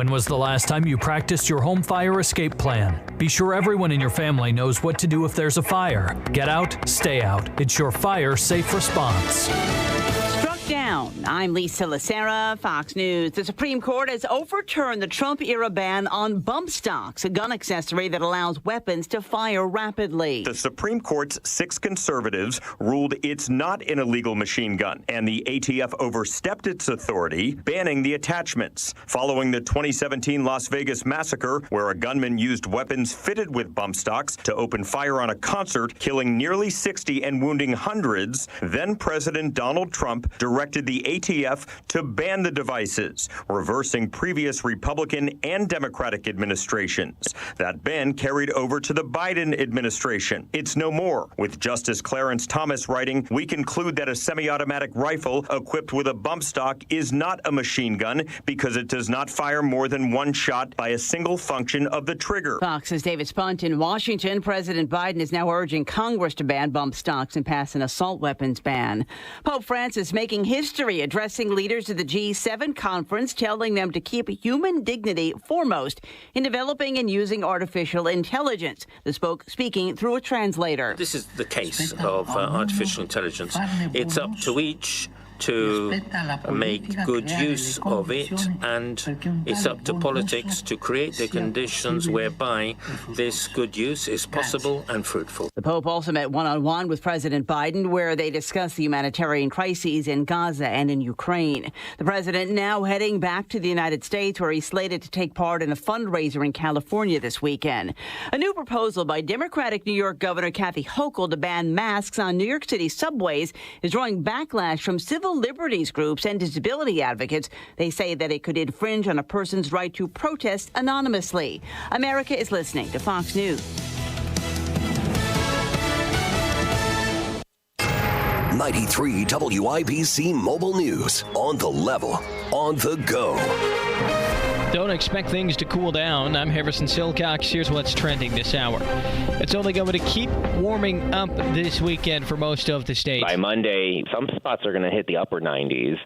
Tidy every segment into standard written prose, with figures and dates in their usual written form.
When was the last time you practiced your home fire escape plan? Be sure everyone in your family knows what to do if there's a fire. Get out, stay out. It's your fire safe response. Down. I'm Lisa Lacera, Fox News. The Supreme Court has overturned the Trump-era ban on bump stocks, a gun accessory that allows weapons to fire rapidly. The Supreme Court's 6 conservatives ruled it's not an illegal machine gun, and the ATF overstepped its authority, banning the attachments. Following the 2017 Las Vegas massacre, where a gunman used weapons fitted with bump stocks to open fire on a concert, killing nearly 60 and wounding hundreds, then President Donald Trump directed the ATF to ban the devices, reversing previous Republican and Democratic administrations. That ban carried over to the Biden administration. It's no more. With Justice Clarence Thomas writing, we conclude that a semi-automatic rifle equipped with a bump stock is not a machine gun because it does not fire more than one shot by a single function of the trigger. Fox's David Spunt in Washington. President Biden is now urging Congress to ban bump stocks and pass an assault weapons ban. Pope Francis making history addressing leaders of the G7 conference, telling them to keep human dignity foremost in developing and using artificial intelligence. The speaking through a translator. This is the case of artificial intelligence. It's up to each to make good use of it, and it's up to politics to create the conditions whereby this good use is possible and fruitful. The Pope also met one-on-one with President Biden, where they discussed the humanitarian crises in Gaza and in Ukraine. The president now heading back to the United States, where he's slated to take part in a fundraiser in California this weekend. A new proposal by Democratic New York Governor Kathy Hochul to ban masks on New York City subways is drawing backlash from civil liberties groups and disability advocates. They say that it could infringe on a person's right to protest anonymously. America is listening to Fox News. 93 WIBC Mobile News. On the level, on the go. Don't expect things to cool down. I'm Harrison Silcox. Here's what's trending this hour. It's only going to keep warming up this weekend for most of the state. By Monday, some spots are going to hit the upper 90s.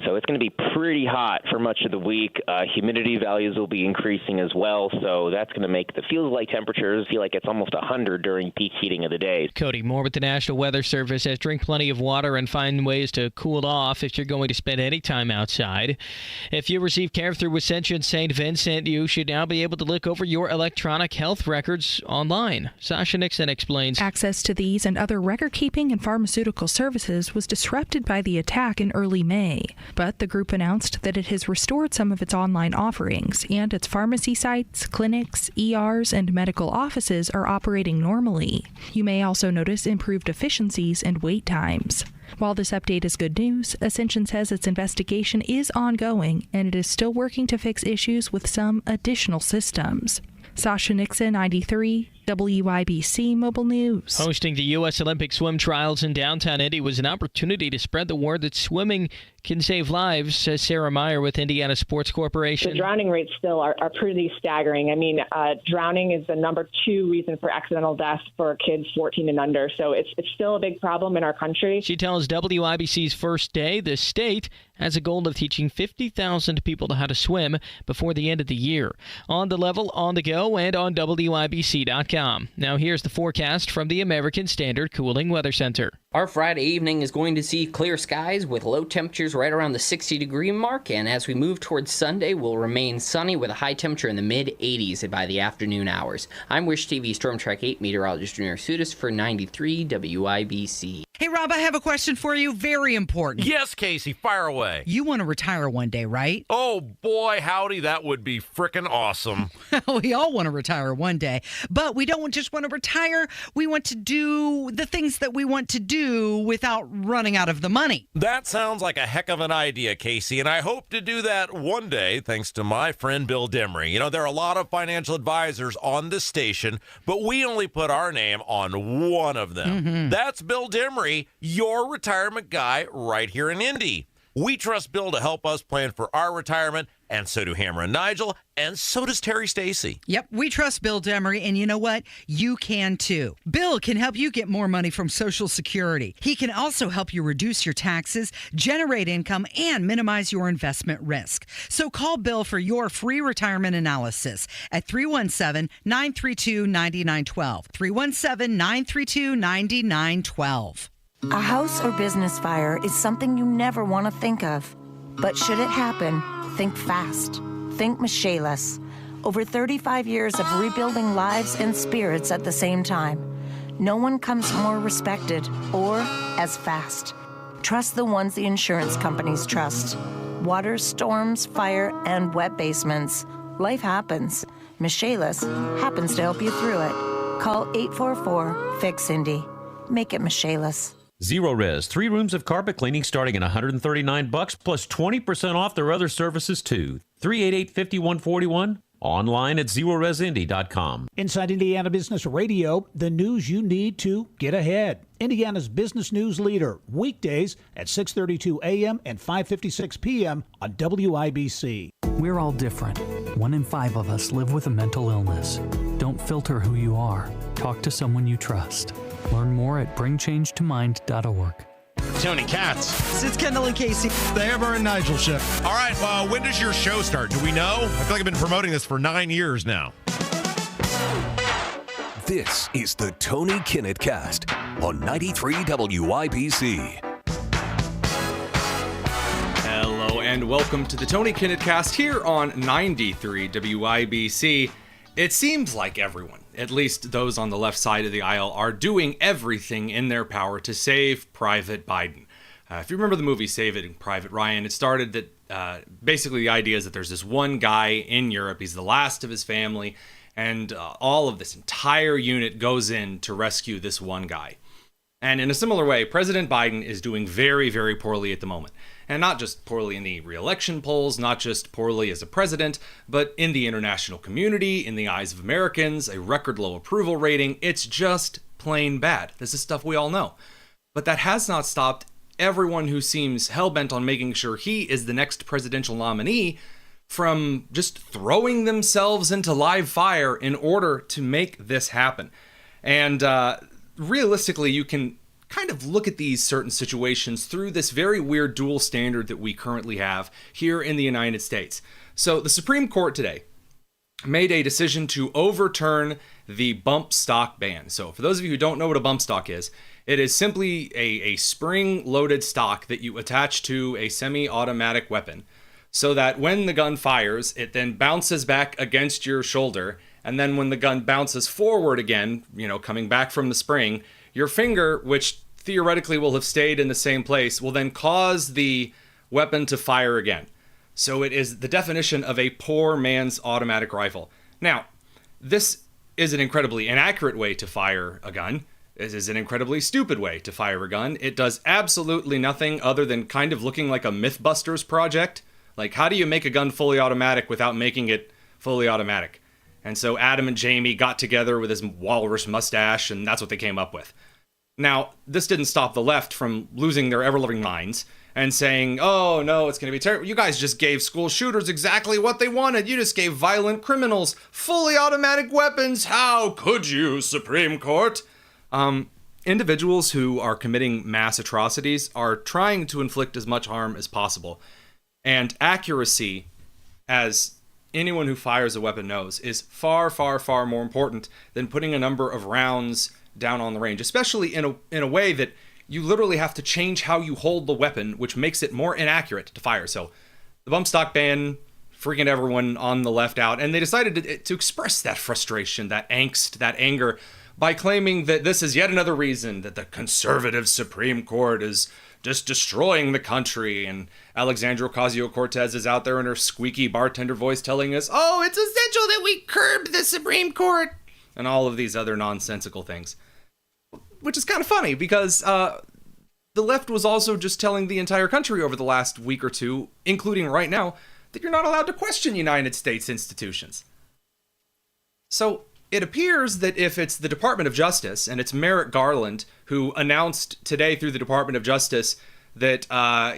So it's going to be pretty hot for much of the week. Humidity values will be increasing as well. So that's going to make the feels-like temperatures feel like it's almost 100 during peak heating of the day. Cody Moore with the National Weather Service says drink plenty of water and find ways to cool off if you're going to spend any time outside. If you receive care through Ascension St. Vincent, you should now be able to look over your electronic health records online. Sasha Nixon explains. Access to these and other record-keeping and pharmaceutical services was disrupted by the attack in early May. But the group announced that it has restored some of its online offerings, and its pharmacy sites, clinics, ERs, and medical offices are operating normally. You may also notice improved efficiencies and wait times. While this update is good news, Ascension says its investigation is ongoing, and it is still working to fix issues with some additional systems. Sasha Nixon, 93, WIBC Mobile News. Hosting the U.S. Olympic swim trials in downtown Indy was an opportunity to spread the word that swimming can save lives, says Sarah Meyer with Indiana Sports Corporation. The drowning rates still are pretty staggering. I mean, drowning is the number 2 reason for accidental death for kids 14 and under. So it's still a big problem in our country. She tells WIBC's First Day the state has a goal of teaching 50,000 people how to swim before the end of the year. On the level, on the go, and on WIBC.com. Now here's the forecast from the American Standard Cooling Weather Center. Our Friday evening is going to see clear skies with low temperatures right around the 60-degree mark, and as we move towards Sunday, we'll remain sunny with a high temperature in the mid-80s by the afternoon hours. I'm Wish TV Storm Track 8 meteorologist Junior Sudis for 93 WIBC. Hey, Rob, I have a question for you. Very important. Yes, Casey, fire away. You want to retire one day, right? Oh, boy, howdy, that would be frickin' awesome. We all want to retire one day, but we don't just want to retire. We want to do the things that we want to do without running out of the money. That sounds like a heck of an idea, Casey, and I hope to do that one day thanks to my friend Bill Demery. You know, there are a lot of financial advisors on this station, but we only put our name on one of them. That's Bill Demery, your retirement guy right here in Indy. We trust Bill to help us plan for our retirement, and so do Hammer and Nigel, and so does Terry Stacy. Yep, we trust Bill Demery, and you know what? You can too. Bill can help you get more money from Social Security. He can also help you reduce your taxes, generate income, and minimize your investment risk. So call Bill for your free retirement analysis at 317-932-9912. 317-932-9912. A house or business fire is something you never want to think of. But should it happen, think fast. Think Michaelis. Over 35 years of rebuilding lives and spirits at the same time. No one comes more respected or as fast. Trust the ones the insurance companies trust. Water, storms, fire, and wet basements. Life happens. Michaelis happens to help you through it. Call 844-FIX-INDY. Make it Michaelis. Zero Res, 3 rooms of carpet cleaning starting at $139 plus 20% off their other services too. 388-5141. Online at zeroresindy.com. Inside Indiana Business Radio, the news you need to get ahead. Indiana's business news leader, weekdays at 6:32 a.m. and 5:56 p.m. on WIBC. We're all different. 1 in 5 of us live with a mental illness. Don't filter who you are. Talk to someone you trust. Learn more at bringchangetomind.org. Tony Katz. It's Kendall and Casey. The Hammer and Nigel show. All right, when does your show start? Do we know? I feel like I've been promoting this for 9 years now. This is the Tony Kinnett Cast on 93 WIBC. Hello and welcome to the Tony Kinnett Cast here on 93 WIBC. It seems like everyone, at least those on the left side of the aisle, are doing everything in their power to save Private Biden. If you remember the movie Saving Private Ryan, it started that basically the idea is that there's this one guy in Europe, he's the last of his family, and all of this entire unit goes in to rescue this one guy. And in a similar way, President Biden is doing very, very poorly at the moment. And not just poorly in the re-election polls, not just poorly as a president, but in the international community, in the eyes of Americans, a record low approval rating. It's just plain bad. This is stuff we all know. But that has not stopped everyone who seems hell-bent on making sure he is the next presidential nominee from just throwing themselves into live fire in order to make this happen. And realistically, you can kind of look at these certain situations through this very weird dual standard that we currently have here in the United States. So the Supreme Court today made a decision to overturn the bump stock ban. So for those of you who don't know what a bump stock is, it is simply a spring-loaded stock that you attach to a semi-automatic weapon so that when the gun fires, it then bounces back against your shoulder, and then when the gun bounces forward again, coming back from the spring, your finger, which theoretically will have stayed in the same place, will then cause the weapon to fire again. So it is the definition of a poor man's automatic rifle. Now, this is an incredibly inaccurate way to fire a gun. This is an incredibly stupid way to fire a gun. It does absolutely nothing other than kind of looking like a Mythbusters project. Like, how do you make a gun fully automatic without making it fully automatic? And so Adam and Jamie got together with his walrus mustache, and that's what they came up with. Now, this didn't stop the left from losing their ever-loving minds and saying, oh, no, it's going to be terrible. You guys just gave school shooters exactly what they wanted. You just gave violent criminals fully automatic weapons. How could you, Supreme Court? Individuals who are committing mass atrocities are trying to inflict as much harm as possible. And accuracy, as anyone who fires a weapon knows, is far, far, far more important than putting a number of rounds down on the range, especially in a way that you literally have to change how you hold the weapon, which makes it more inaccurate to fire. So the bump stock ban freaking everyone on the left out, and they decided to express that frustration, that angst, that anger, by claiming that this is yet another reason that the conservative Supreme Court is just destroying the country. And Alexandria Ocasio-Cortez is out there in her squeaky bartender voice telling us, oh, it's essential that we curb the Supreme Court, and all of these other nonsensical things. Which is kind of funny because the left was also just telling the entire country over the last week or two, including right now, that you're not allowed to question United States institutions. So it appears that if it's the Department of Justice, and it's Merrick Garland who announced today through the Department of Justice that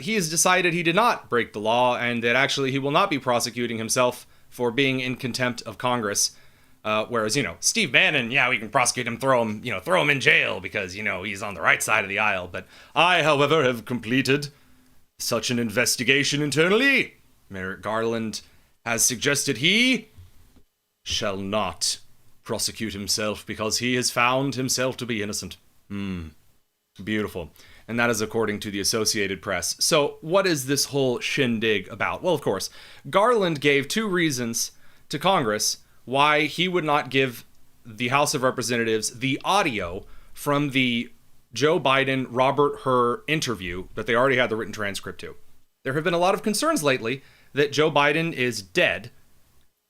he has decided he did not break the law and that actually he will not be prosecuting himself for being in contempt of Congress. Whereas, Steve Bannon, yeah, we can prosecute him, throw him in jail because, he's on the right side of the aisle. But I, however, have completed such an investigation internally. Merrick Garland has suggested he shall not prosecute himself because he has found himself to be innocent. Beautiful. And that is according to the Associated Press. So what is this whole shindig about? Well, of course, Garland gave 2 reasons to Congress why he would not give the House of Representatives the audio from the Joe Biden-Robert Hur interview that they already had the written transcript to. There have been a lot of concerns lately that Joe Biden is dead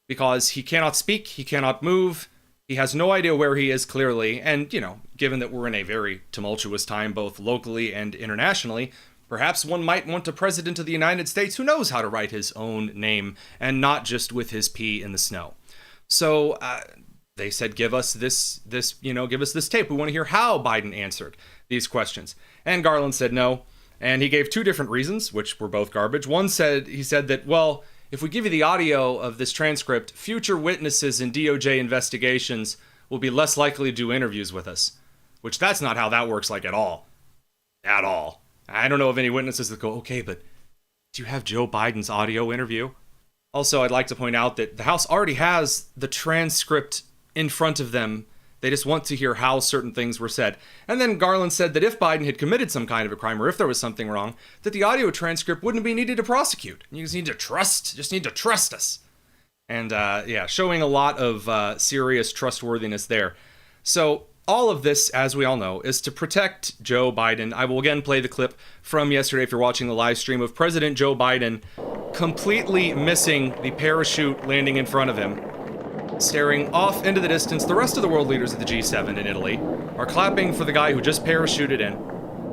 because he cannot speak, he cannot move, he has no idea where he is clearly, and, given that we're in a very tumultuous time both locally and internationally, perhaps one might want a president of the United States who knows how to write his own name and not just with his pee in the snow. So they said, give us this tape. We want to hear how Biden answered these questions. And Garland said no. And he gave 2 different reasons, which were both garbage. He said that, well, if we give you the audio of this transcript, future witnesses in DOJ investigations will be less likely to do interviews with us. Which that's not how that works at all. At all. I don't know of any witnesses that go, okay, but do you have Joe Biden's audio interview? Also, I'd like to point out that the House already has the transcript in front of them. They just want to hear how certain things were said. And then Garland said that if Biden had committed some kind of a crime or if there was something wrong, that the audio transcript wouldn't be needed to prosecute. You just need to trust us. And showing a lot of serious trustworthiness there. So all of this, as we all know, is to protect Joe Biden. I will again play the clip from yesterday if you're watching the live stream of President Joe Biden completely missing the parachute landing in front of him, staring off into the distance. The rest of the world leaders of the G7 in Italy are clapping for the guy who just parachuted in.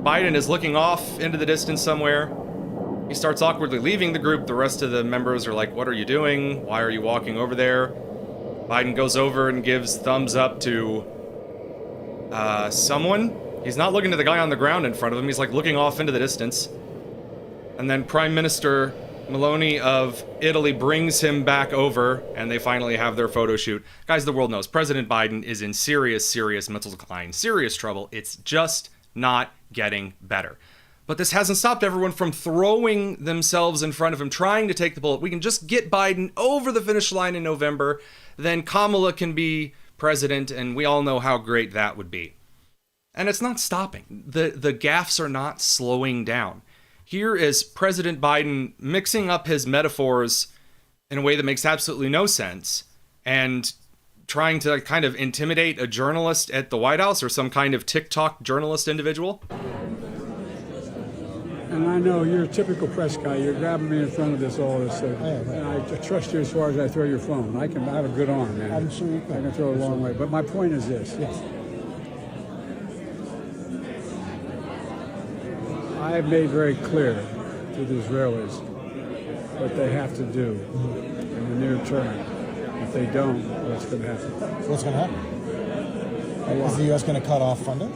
Biden is looking off into the distance somewhere. He starts awkwardly leaving the group. The rest of the members are like, what are you doing? Why are you walking over there? Biden goes over and gives thumbs up to someone. He's not looking to the guy on the ground in front of him. He's looking off into the distance. And then Prime Minister Meloni of Italy brings him back over, and they finally have their photo shoot. Guys, the world knows President Biden is in serious mental decline, serious trouble. It's just not getting better. But this hasn't stopped everyone from throwing themselves in front of him, trying to take the bullet. We can just get Biden over the finish line in November, then Kamala can be president, and we all know how great that would be. And it's not stopping. The gaffes are not slowing down. Here is President Biden mixing up his metaphors in a way that makes absolutely no sense and trying to kind of intimidate a journalist at the White House or some kind of TikTok journalist individual. And I know you're a typical press guy. You're grabbing me in front of all this. And I trust you as far as I throw your phone. I have a good arm, man. I'm sure you can. I can throw it a long way. But my point is this. Yes. I have made very clear to the Israelis what they have to do in the near term. If they don't, what's going to happen? So what's going to happen? Is the U.S. going to cut off funding?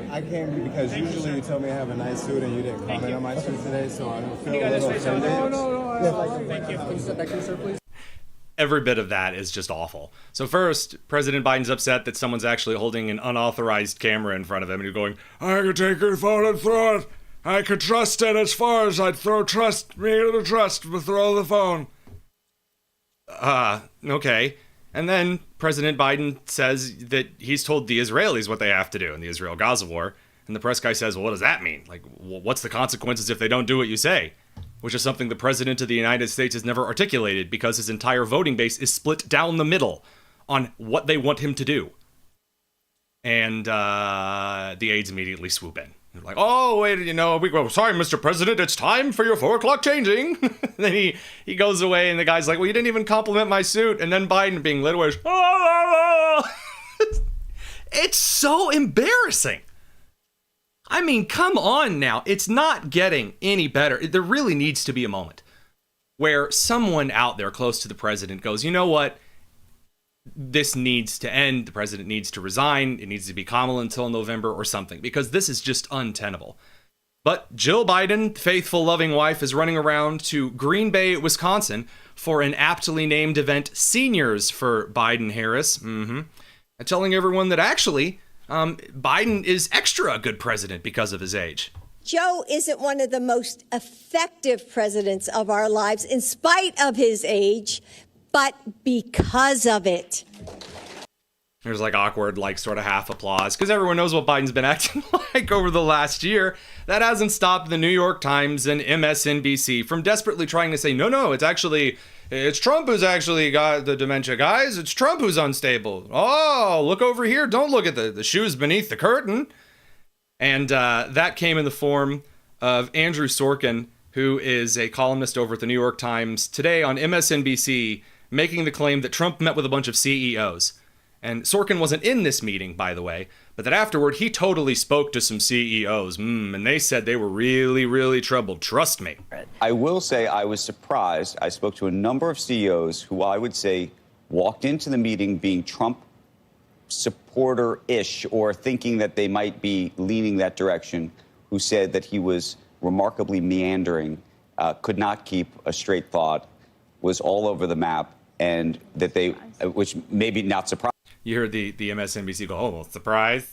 I came because usually you tell me I have a nice suit and you didn't comment on my suit today, so I feel a little offended. No. Thank you. Can you sit back here, sir, please? Every bit of that is just awful. So first, President Biden's upset that someone's actually holding an unauthorized camera in front of him, and he's going, I could take your phone and throw it. I could trust it as far as I'd throw trust to throw the phone. Okay. And then President Biden says that he's told the Israelis what they have to do in the Israel-Gaza war. And the press guy says, well, what does that mean? What's the consequences if they don't do what you say? Which is something the President of the United States has never articulated because his entire voting base is split down the middle on what they want him to do. And the aides immediately swoop in. They're like, oh, wait, sorry, Mr. President, it's time for your 4 o'clock changing. Then he goes away, and the guy's like, well, you didn't even compliment my suit. And then Biden being led away. It's so embarrassing. I mean, come on now. It's not getting any better. There really needs to be a moment where someone out there close to the president goes, you know what? This needs to end. The president needs to resign. It needs to be Kamala until November or something, because this is just untenable. But Jill Biden, faithful, loving wife, is running around to Green Bay, Wisconsin for an aptly named event, Seniors for Biden-Harris. Telling everyone that actually Biden is extra good president because of his age. Joe isn't one of the most effective presidents of our lives in spite of his age, but because of it. There's like awkward, like sort of half applause because everyone knows what Biden's been acting like over the last year. That hasn't stopped the New York Times and MSNBC from desperately trying to say, no, it's Trump who's actually got the dementia, guys. It's Trump who's unstable. Oh, look over here. Don't look at the shoes beneath the curtain. And that came in the form of Andrew Sorkin, who is a columnist over at the New York Times, today on MSNBC, making the claim that Trump met with a bunch of CEOs. And Sorkin wasn't in this meeting, by the way, but that afterward he totally spoke to some CEOs, and they said they were really, really troubled. Trust me. I will say I was surprised. I spoke to a number of CEOs who I would say walked into the meeting being Trump supporter-ish or thinking that they might be leaning that direction, who said that he was remarkably meandering, could not keep a straight thought, was all over the map, and that they, which maybe not surprised. You heard the MSNBC go, oh, well, surprise.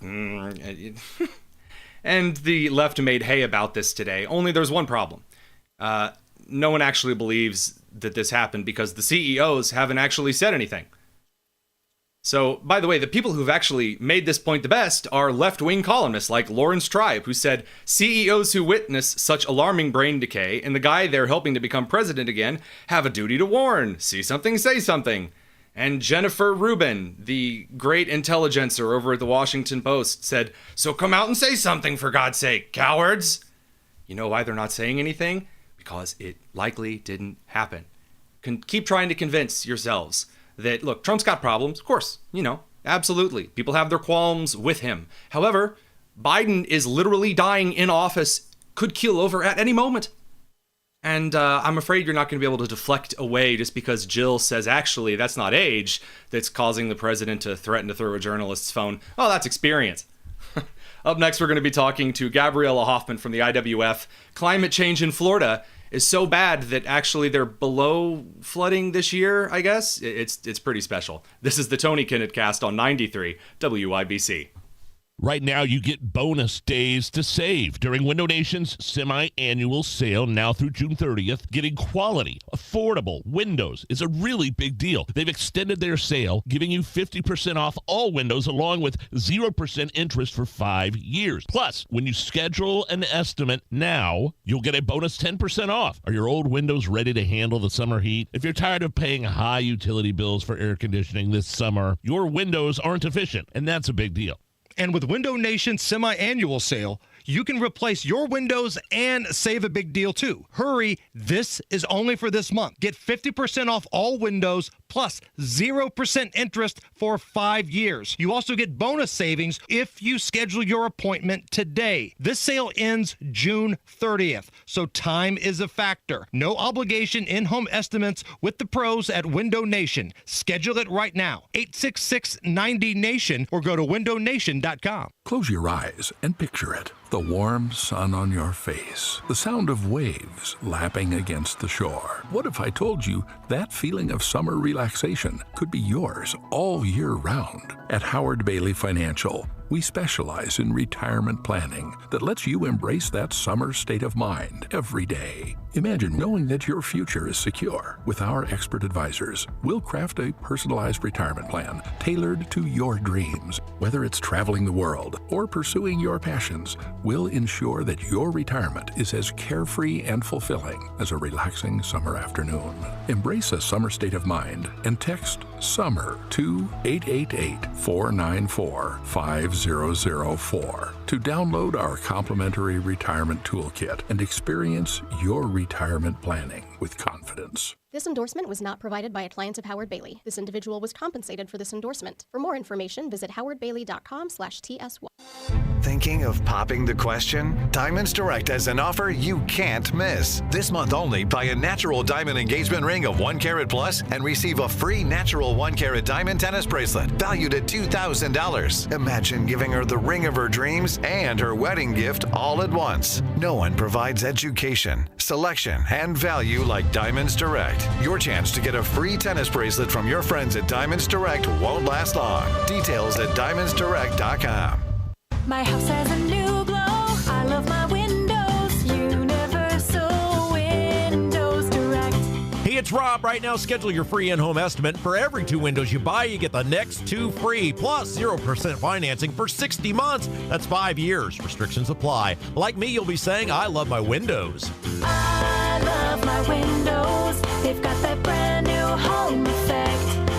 And the left made hay about this today. Only there's one problem. No one actually believes that this happened because the CEOs haven't actually said anything. So, by the way, the people who've actually made this point the best are left-wing columnists like Lawrence Tribe, who said CEOs who witness such alarming brain decay and the guy they're helping to become president again have a duty to warn. See something, say something. And Jennifer Rubin, the great intelligencer over at the Washington Post, said, so come out and say something, for God's sake, cowards. You know why they're not saying anything? Because it likely didn't happen. Keep trying to convince yourselves that, look, Trump's got problems. Of course, absolutely. People have their qualms with him. However, Biden is literally dying in office, could keel over at any moment. And I'm afraid you're not going to be able to deflect away just because Jill says, actually, that's not age that's causing the president to threaten to throw a journalist's phone. Oh, that's experience. Up next, we're going to be talking to Gabriella Hoffman from the IWF. Climate change in Florida is so bad that actually they're below flooding this year, I guess. It's pretty special. This is the Tony Kinnett Cast on 93 WIBC. Right now, you get bonus days to save during Window Nation's semi-annual sale now through June 30th. Getting quality, affordable windows is a really big deal. They've extended their sale, giving you 50% off all windows along with 0% interest for 5 years. Plus, when you schedule an estimate now, you'll get a bonus 10% off. Are your old windows ready to handle the summer heat? If you're tired of paying high utility bills for air conditioning this summer, your windows aren't efficient, and that's a big deal. And with Window Nation's semi-annual sale, you can replace your windows and save a big deal too. Hurry, this is only for this month. Get 50% off all windows plus 0% interest for 5 years. You also get bonus savings if you schedule your appointment today. This sale ends June 30th, so time is a factor. No obligation in-home estimates with the pros at Window Nation. Schedule it right now. 866-90-NATION or go to windownation.com. Close your eyes and picture it. The warm sun on your face, the sound of waves lapping against the shore. What if I told you that feeling of summer relaxation could be yours all year round? At Howard Bailey Financial, we specialize in retirement planning that lets you embrace that summer state of mind every day. Imagine knowing that your future is secure. With our expert advisors, we'll craft a personalized retirement plan tailored to your dreams. Whether it's traveling the world or pursuing your passions, we'll ensure that your retirement is as carefree and fulfilling as a relaxing summer afternoon. Embrace a summer state of mind and text SUMMER to 888-494-5004 to download our complimentary retirement toolkit and experience your retirement planning with confidence. This endorsement was not provided by a client of Howard Bailey. This individual was compensated for this endorsement. For more information, visit howardbailey.com/TSY. Thinking of popping the question? Diamonds Direct has an offer you can't miss. This month only, buy a natural diamond engagement ring of 1 carat plus and receive a free natural 1 carat diamond tennis bracelet valued at $2,000. Imagine giving her the ring of her dreams and her wedding gift all at once. No one provides education, selection, and value like Diamonds Direct. Your chance to get a free tennis bracelet from your friends at Diamonds Direct won't last long. Details at diamondsdirect.com. My house has a new glow. I love my windows. Universal Windows Direct. Hey, it's Rob. Right now, schedule your free in-home estimate. For every 2 windows you buy, you get the next 2 free, plus 0% financing for 60 months. That's 5 years. Restrictions apply. Like me, you'll be saying, I love my windows. I love my windows. They've got that brand new home effect.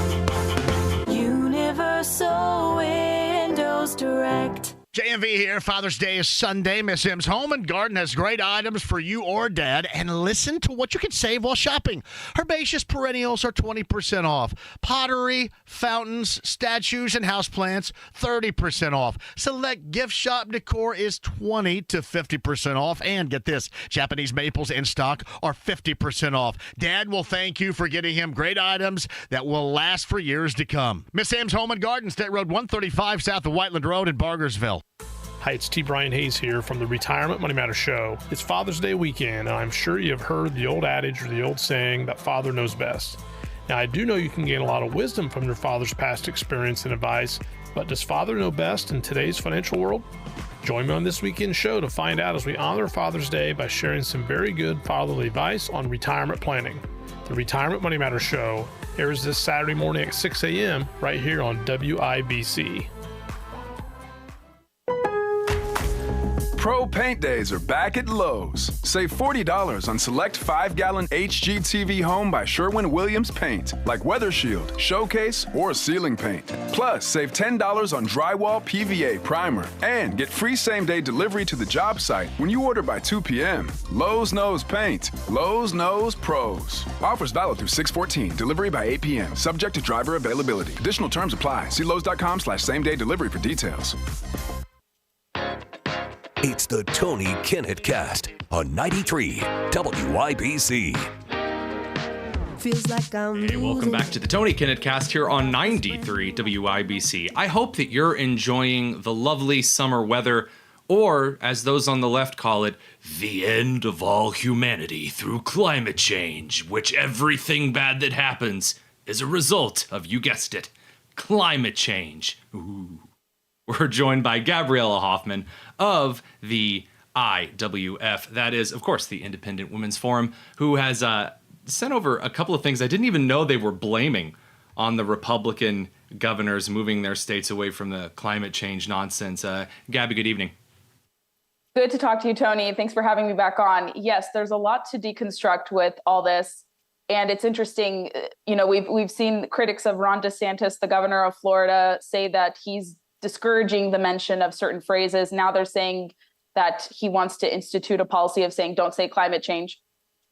Universal Windows Direct. JMV here. Father's Day is Sunday. Miss M's Home and Garden has great items for you or dad. And listen to what you can save while shopping. Herbaceous perennials are 20% off. Pottery, fountains, statues, and houseplants, 30% off. Select gift shop decor is 20 to 50% off. And get this, Japanese maples in stock are 50% off. Dad will thank you for getting him great items that will last for years to come. Miss M's Home and Garden, State Road 135 south of Whiteland Road in Bargersville. Hi, it's T. Brian Hayes here from the Retirement Money Matter Show. It's Father's Day weekend, and I'm sure you've heard the old adage or the old saying that father knows best. Now, I do know you can gain a lot of wisdom from your father's past experience and advice, but does father know best in today's financial world? Join me on this weekend show to find out as we honor Father's Day by sharing some very good fatherly advice on retirement planning. The Retirement Money Matter Show airs this Saturday morning at 6 a.m. right here on WIBC. Pro Paint Days are back at Lowe's. Save $40 on select 5-gallon HGTV Home by Sherwin-Williams paint, like Weather Shield, Showcase, or Ceiling Paint. Plus, save $10 on drywall PVA primer and get free same-day delivery to the job site when you order by 2 p.m. Lowe's knows paint. Lowe's knows pros. Offers valid through 6/14. Delivery by 8 p.m. Subject to driver availability. Additional terms apply. See Lowe's.com/same-day delivery for details. It's the Tony Kinnett Cast on 93 WIBC. Feels like I'm Hey, welcome back to the Tony Kinnett Cast here on 93 WIBC. I hope that you're enjoying the lovely summer weather, or as those on the left call it, the end of all humanity through climate change, which everything bad that happens is a result of, you guessed it, climate change. Ooh. We're joined by Gabriella Hoffman of the IWF. That is, of course, the Independent Women's Forum, who has sent over a couple of things I didn't even know they were blaming on the Republican governors moving their states away from the climate change nonsense. Gabby, good evening. Good to talk to you, Tony. Thanks for having me back on. Yes, there's a lot to deconstruct with all this. And it's interesting, you know, we've seen critics of Ron DeSantis, the governor of Florida, say that he's discouraging the mention of certain phrases. Now they're saying that he wants to institute a policy of saying, don't say climate change.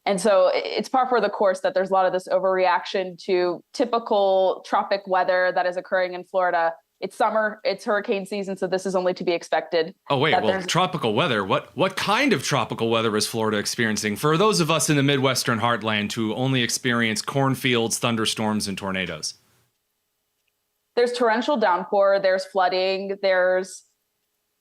And so it's par for the course that there's a lot of this overreaction to typical tropic weather that is occurring in Florida. It's summer, it's hurricane season, so this is only to be expected. Oh, wait, well, tropical weather. What kind of tropical weather is Florida experiencing? For those of us in the Midwestern heartland who only experience cornfields, thunderstorms, and tornadoes. There's torrential downpour, there's flooding, there's,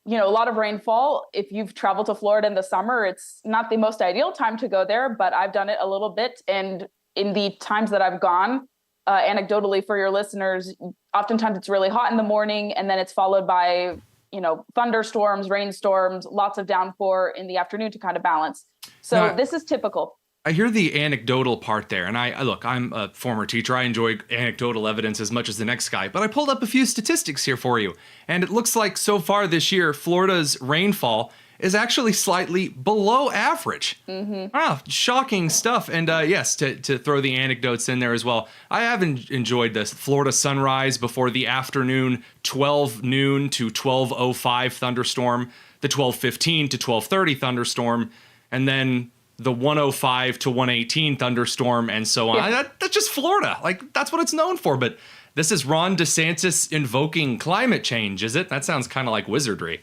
you know, a lot of rainfall. If you've traveled to Florida in the summer, it's not the most ideal time to go there, but I've done it a little bit. And in the times that I've gone, anecdotally for your listeners, oftentimes it's really hot in the morning and then it's followed by, you know, thunderstorms, rainstorms, lots of downpour in the afternoon to kind of balance. So this is typical. I hear the anecdotal part there, and I'm a former teacher. I enjoy anecdotal evidence as much as the next guy, but I pulled up a few statistics here for you, and it looks like so far this year, Florida's rainfall is actually slightly below average. Mm-hmm. Wow, shocking stuff. And yes, to throw the anecdotes in there as well, I have enjoyed this Florida sunrise before the afternoon 12 noon to 12:05 thunderstorm, the 12:15 to 12:30 thunderstorm, and then the 105 to 118 thunderstorm and so on. Yeah. That's just Florida. Like, that's what it's known for. But this is Ron DeSantis invoking climate change, is it? That sounds kind of like wizardry.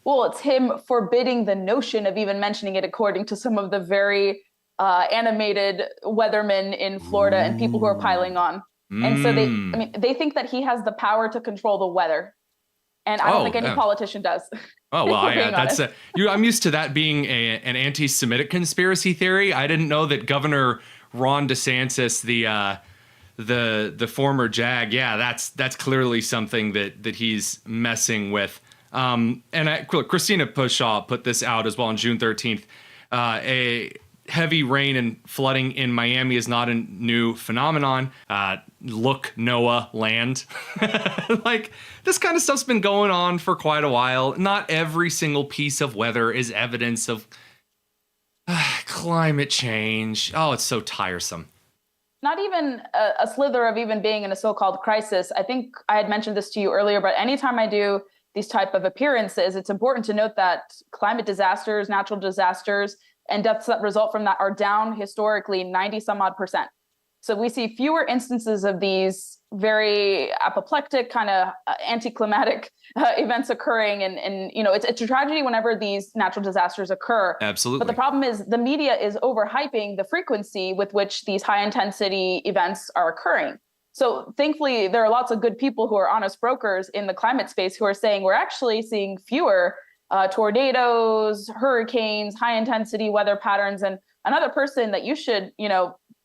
Well, it's him forbidding the notion of even mentioning it, according to some of the very animated weathermen in Florida and people who are piling on. And so they think that he has the power to control the weather. And I don't think any politician does. Oh, well, I'm used to that being an anti-Semitic conspiracy theory. I didn't know that Governor Ron DeSantis, the former JAG, that's clearly something that he's messing with. Christina Pushaw put this out as well on June 13th. A heavy rain and flooding in Miami is not a new phenomenon. Look, Noah, land. Like, this kind of stuff's been going on for quite a while. Not every single piece of weather is evidence of climate change. Oh, it's so tiresome. Not even a slither of even being in a so-called crisis. I think I had mentioned this to you earlier, but anytime I do these type of appearances, it's important to note that climate disasters, natural disasters, and deaths that result from that are down historically 90 some odd %. So we see fewer instances of these very apoplectic kind of anticlimactic events occurring. And you know, it's a tragedy whenever these natural disasters occur. Absolutely. But the problem is the media is overhyping the frequency with which these high intensity events are occurring. So thankfully, there are lots of good people who are honest brokers in the climate space who are saying we're actually seeing fewer tornadoes, hurricanes, high intensity weather patterns. And another person that you should,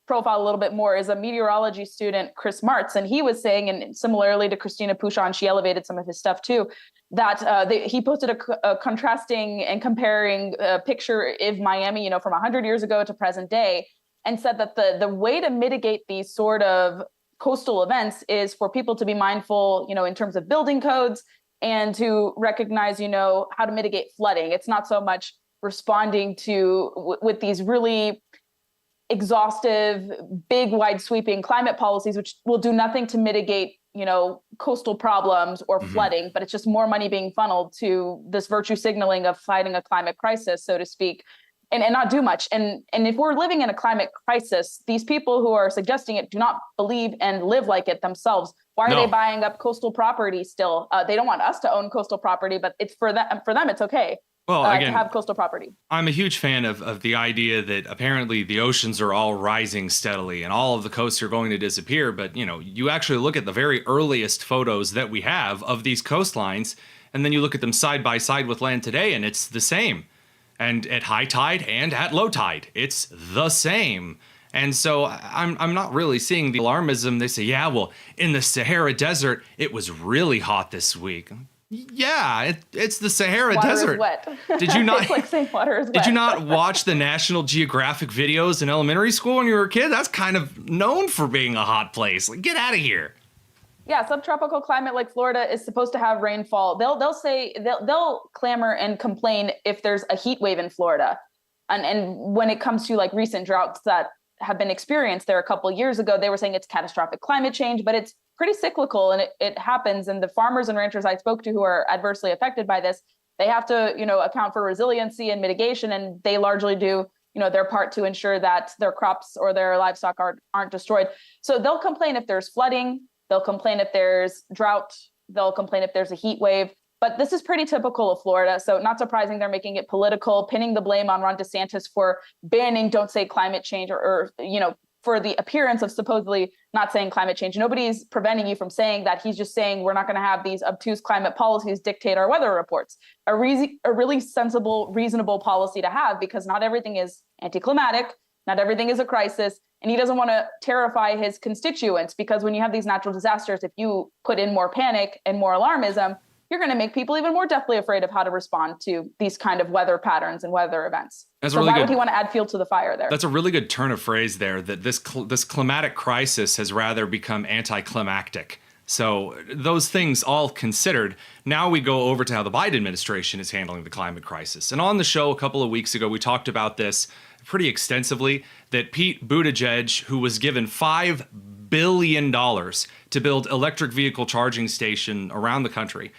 profile a little bit more is a meteorology student, Chris Martz. And he was saying, and similarly to Christina Pushaw, and she elevated some of his stuff too, that he posted a contrasting and comparing picture of Miami, from 100 years ago to present day, and said that the way to mitigate these sort of coastal events is for people to be mindful, in terms of building codes and to recognize, how to mitigate flooding. It's not so much responding to with these really exhaustive, big, wide sweeping climate policies, which will do nothing to mitigate, coastal problems or flooding, but it's just more money being funneled to this virtue signaling of fighting a climate crisis, so to speak, and not do much. And if we're living in a climate crisis, these people who are suggesting it do not believe and live like it themselves. Why are they buying up coastal property still? They don't want us to own coastal property, but it's for them, it's okay. Well, again, to have coastal property. I'm a huge fan of the idea that apparently the oceans are all rising steadily and all of the coasts are going to disappear. But, you actually look at the very earliest photos that we have of these coastlines, and then you look at them side by side with land today, and it's the same. And at high tide and at low tide, it's the same. And so I'm not really seeing the alarmism. They say, yeah, well, in the Sahara Desert, it was really hot this week. Yeah, it's the Sahara Desert. Water is wet. Did you not? It's like saying water is wet. Did you not watch the National Geographic videos in elementary school when you were a kid? That's kind of known for being a hot place. Like, get out of here. Yeah, subtropical climate like Florida is supposed to have rainfall. They'll clamor and complain if there's a heat wave in Florida, and when it comes to like recent droughts that have been experienced there a couple of years ago, they were saying it's catastrophic climate change, but it's pretty cyclical and it happens. And the farmers and ranchers I spoke to who are adversely affected by this, they have to, account for resiliency and mitigation, and they largely do, their part to ensure that their crops or their livestock aren't destroyed. So they'll complain if there's flooding, they'll complain if there's drought, they'll complain if there's a heat wave. But this is pretty typical of Florida. So not surprising they're making it political, pinning the blame on Ron DeSantis for banning Don't Say Climate Change or for the appearance of supposedly not saying climate change. Nobody's preventing you from saying that. He's just saying we're not going to have these obtuse climate policies dictate our weather reports. A really sensible, reasonable policy to have, because not everything is anticlimactic, not everything is a crisis, and he doesn't want to terrify his constituents, because when you have these natural disasters, if you put in more panic and more alarmism, you're going to make people even more deathly afraid of how to respond to these kind of weather patterns and weather events. That's so really why good. would he want to add fuel to the fire there? That's a really good turn of phrase there, that this climatic crisis has rather become anticlimactic. So those things all considered, now we go over to how the Biden administration is handling the climate crisis. And on the show a couple of weeks ago, we talked about this pretty extensively, that Pete Buttigieg, who was given $5 billion to build electric vehicle charging station around the country,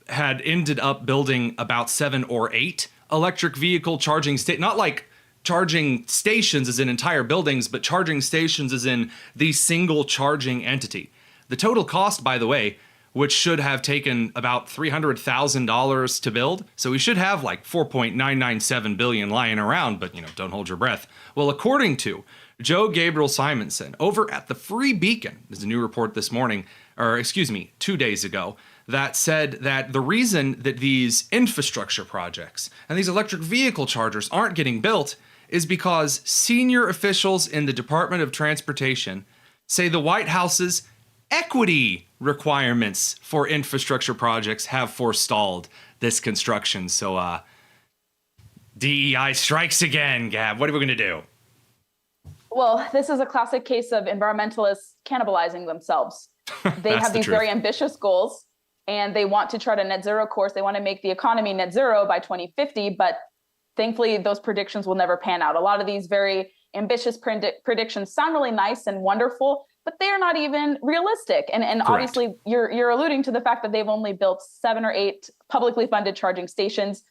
had ended up building about 7 or 8 electric vehicle charging not like charging stations as in entire buildings, but charging stations as in the single charging entity. The total cost, by the way, which should have taken about $300,000 to build. So we should have like $4.997 billion lying around, but don't hold your breath. Well, according to Joe Gabriel Simonson over at the Free Beacon, there's a new report this morning, 2 days ago, that said that the reason that these infrastructure projects and these electric vehicle chargers aren't getting built is because senior officials in the Department of Transportation say the White House's equity requirements for infrastructure projects have forestalled this construction. So, DEI strikes again, Gab. What are we going to do? Well, this is a classic case of environmentalists cannibalizing themselves. They have these very ambitious goals, and they want to chart a net zero course. They want to make the economy net zero by 2050, but thankfully, those predictions will never pan out. A lot of these very ambitious predictions sound really nice and wonderful, but they are not even realistic. And obviously, you're alluding to the fact that they've only built 7 or 8 publicly funded charging stations,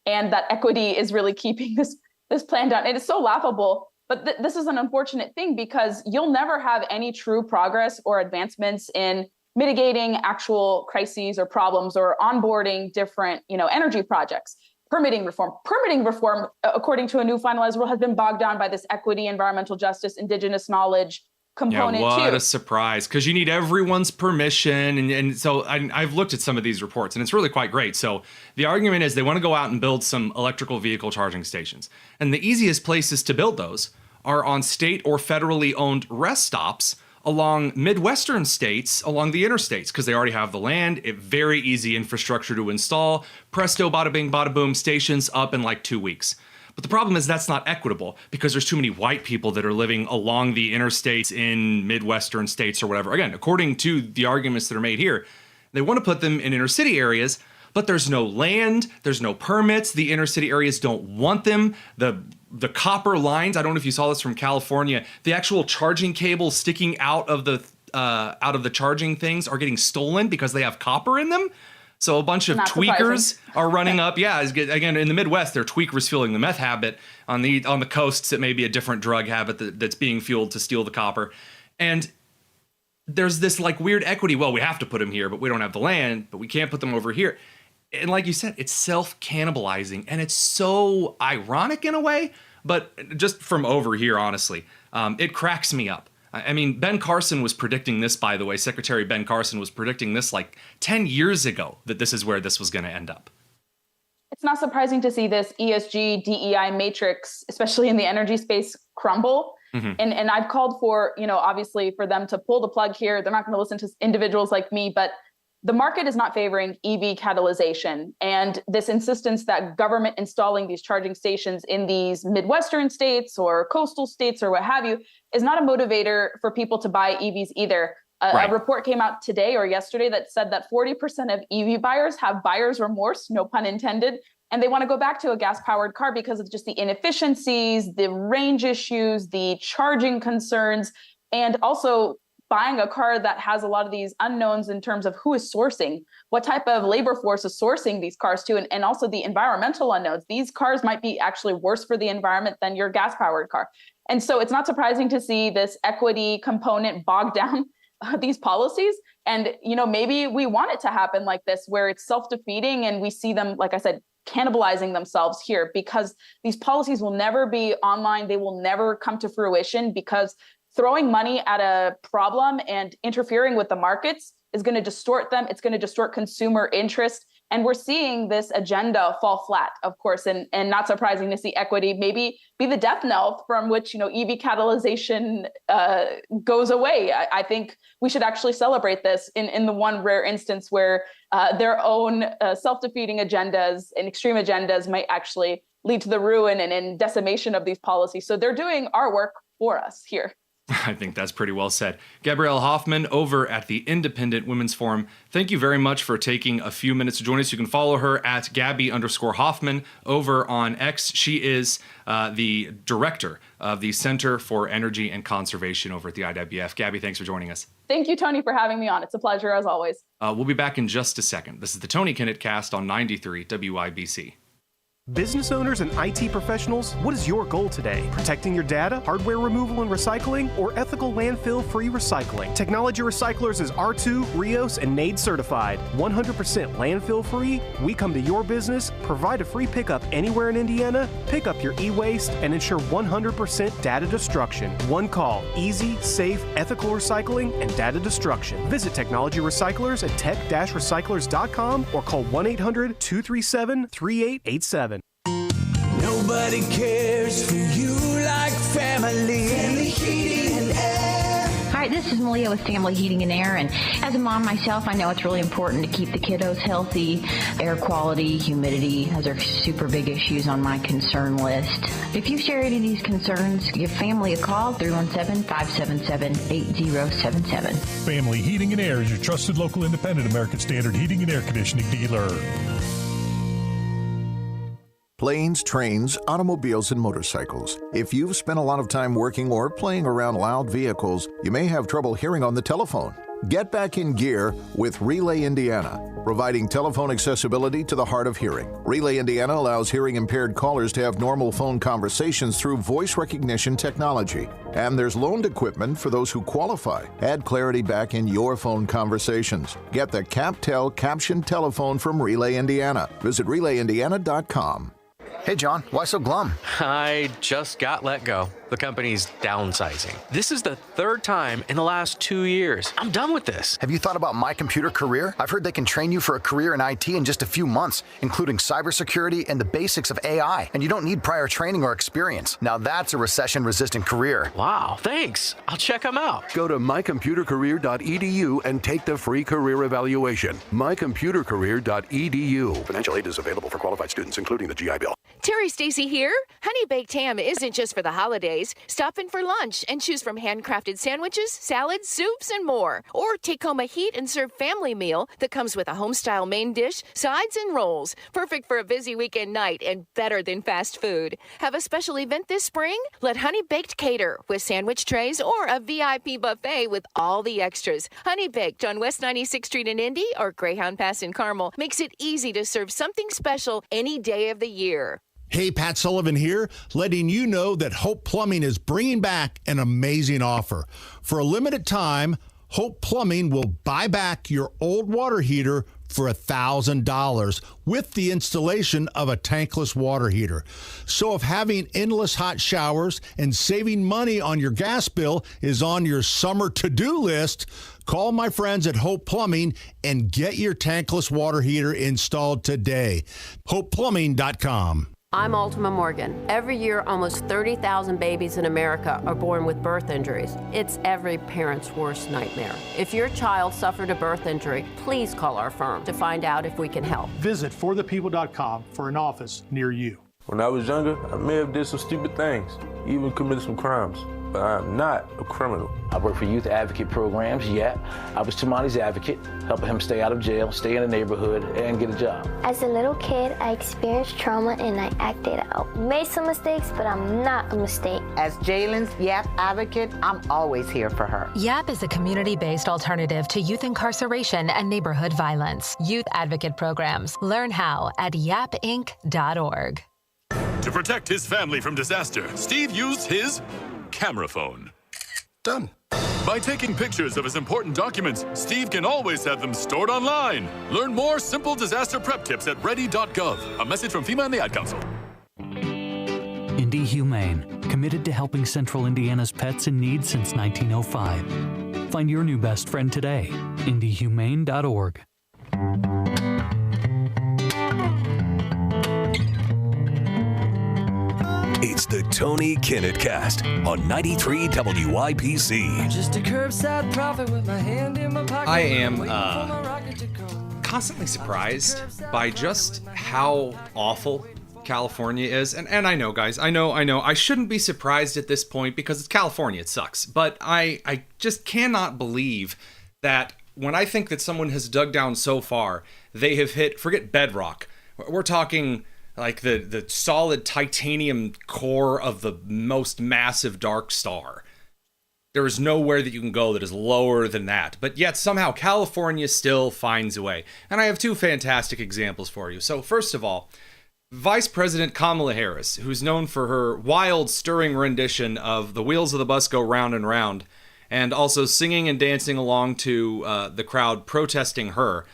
and that equity is really keeping this plan down. It is so laughable, but this is an unfortunate thing because you'll never have any true progress or advancements in mitigating actual crises or problems or onboarding different, energy projects. Permitting reform, according to a new finalized rule, has been bogged down by this equity, environmental justice, indigenous knowledge component what too. A surprise, because you need everyone's permission. And so I've looked at some of these reports, and it's really quite great. So the argument is they want to go out and build some electrical vehicle charging stations. And the easiest places to build those are on state or federally owned rest stops along Midwestern states, along the interstates, because they already have the land, very easy infrastructure to install. Presto, bada bing, bada boom, stations up in like 2 weeks. But the problem is that's not equitable because there's too many white people that are living along the interstates in Midwestern states or whatever. Again, according to the arguments that are made here, they want to put them in inner city areas, but there's no land, there's no permits. The inner city areas don't want them. The copper lines, I don't know if you saw this from California, the actual charging cables sticking out of the charging things are getting stolen because they have copper in them. So a bunch of tweakers are running up. Yeah, again, in the Midwest, they're tweakers fueling the meth habit. On the coasts, it may be a different drug habit that's being fueled to steal the copper. And there's this like weird equity. Well, we have to put them here, but we don't have the land, but we can't put them over here. And like you said, it's self-cannibalizing, and it's so ironic in a way, but just from over here, honestly, it cracks me up. I mean, Ben Carson was predicting this, by the way. Secretary Ben Carson was predicting this like 10 years ago, that this is where this was going to end up. It's not surprising to see this ESG, DEI matrix, especially in the energy space, crumble. Mm-hmm. And I've called for, obviously for them to pull the plug here. They're not going to listen to individuals like me, but the market is not favoring EV catalyzation, and this insistence that government installing these charging stations in these Midwestern states or coastal states or what have you is not a motivator for people to buy EVs either. A report came out today or yesterday that said that 40% of EV buyers have buyer's remorse, no pun intended, and they want to go back to a gas-powered car because of just the inefficiencies, the range issues, the charging concerns, and also buying a car that has a lot of these unknowns in terms of who is sourcing, what type of labor force is sourcing these cars to, and also the environmental unknowns. These cars might be actually worse for the environment than your gas-powered car. And so it's not surprising to see this equity component bog down these policies. And, maybe we want it to happen like this, where it's self-defeating and we see them, like I said, cannibalizing themselves here, because these policies will never be online. They will never come to fruition because throwing money at a problem and interfering with the markets is going to distort them. It's going to distort consumer interest. And we're seeing this agenda fall flat, of course, and not surprising to see equity maybe be the death knell from which, EV catalyzation goes away. I think we should actually celebrate this in the one rare instance where their own self-defeating agendas and extreme agendas might actually lead to the ruin and decimation of these policies. So they're doing our work for us here. I think that's pretty well said. Gabrielle Hoffman over at the Independent Women's Forum. Thank you very much for taking a few minutes to join us. You can follow her at Gabby_Hoffman over on X. She is the director of the Center for Energy and Conservation over at the IWF. Gabby, thanks for joining us. Thank you, Tony, for having me on. It's a pleasure as always. We'll be back in just a second. This is the Tony Kinnett Cast on 93 WIBC. Business owners and IT professionals, what is your goal today? Protecting your data, hardware removal and recycling, or ethical landfill-free recycling? Technology Recyclers is R2, Rios, and NAID certified. 100% landfill-free. We come to your business, provide a free pickup anywhere in Indiana, pick up your e-waste, and ensure 100% data destruction. One call, easy, safe, ethical recycling, and data destruction. Visit Technology Recyclers at tech-recyclers.com or call 1-800-237-3887. Nobody cares for you like family. Family Heating and Air. Hi, this is Malia with Family Heating and Air, and as a mom myself, I know it's really important to keep the kiddos healthy. Air quality, humidity, those are super big issues on my concern list. If you share any of these concerns, give family a call, 317-577-8077. Family Heating and Air is your trusted local independent American Standard heating and air conditioning dealer. Planes, trains, automobiles, and motorcycles. If you've spent a lot of time working or playing around loud vehicles, you may have trouble hearing on the telephone. Get back in gear with Relay Indiana, providing telephone accessibility to the hard of hearing. Relay Indiana allows hearing-impaired callers to have normal phone conversations through voice recognition technology. And there's loaned equipment for those who qualify. Add clarity back in your phone conversations. Get the CapTel captioned telephone from Relay Indiana. Visit relayindiana.com. Hey, John, why so glum? I just got let go. The company's downsizing. This is the third time in the last 2 years. I'm done with this. Have you thought about My Computer Career? I've heard they can train you for a career in IT in just a few months, including cybersecurity and the basics of AI. And you don't need prior training or experience. Now that's a recession-resistant career. Wow, thanks. I'll check them out. Go to mycomputercareer.edu and take the free career evaluation. mycomputercareer.edu. Financial aid is available for qualified students, including the GI Bill. Terry Stacy here. Honey Baked Ham isn't just for the holidays. Stop in for lunch and choose from handcrafted sandwiches, salads, soups, and more. Or take home a heat and serve family meal that comes with a home-style main dish, sides, and rolls. Perfect for a busy weekend night and better than fast food. Have a special event this spring? Let Honey Baked cater with sandwich trays or a VIP buffet with all the extras. Honey Baked on West 96th Street in Indy or Greyhound Pass in Carmel makes it easy to serve something special any day of the year. Hey, Pat Sullivan here, letting you know that Hope Plumbing is bringing back an amazing offer. For a limited time, Hope Plumbing will buy back your old water heater for $1,000 with the installation of a tankless water heater. So if having endless hot showers and saving money on your gas bill is on your summer to-do list, call my friends at Hope Plumbing and get your tankless water heater installed today. HopePlumbing.com. I'm Ultima Morgan. Every year, almost 30,000 babies in America are born with birth injuries. It's every parent's worst nightmare. If your child suffered a birth injury, please call our firm to find out if we can help. Visit forthepeople.com for an office near you. When I was younger, I may have did some stupid things, even committed some crimes. But I am not a criminal. I work for youth advocate programs, yeah. I was Tamani's advocate, helping him stay out of jail, stay in the neighborhood, and get a job. As a little kid, I experienced trauma and I acted out. Made some mistakes, but I'm not a mistake. As Jalen's YAP advocate, I'm always here for her. YAP is a community-based alternative to youth incarceration and neighborhood violence. Youth advocate programs. Learn how at yapinc.org. To protect his family from disaster, Steve used his camera phone. Done. By taking pictures of his important documents, Steve can always have them stored online. Learn more simple disaster prep tips at ready.gov. A message from FEMA and the Ad Council. Indy Humane, committed to helping Central Indiana's pets in need since 1905. Find your new best friend today. IndyHumane.org. It's the Tony Kinnett Cast on 93 WIPC. Just a curbside prophet with my hand in my pocket. I am constantly surprised by just how awful California is. And I know, guys, I know. I shouldn't be surprised at this point because it's California. It sucks. But I just cannot believe that when I think that someone has dug down so far, they have hit, forget bedrock. We're talking like the solid titanium core of the most massive dark star. There is nowhere that you can go that is lower than that. But yet somehow California still finds a way. And I have two fantastic examples for you. So first of all, Vice President Kamala Harris, who's known for her wild, stirring rendition of The Wheels of the Bus Go Round and Round, and also singing and dancing along to the crowd protesting her,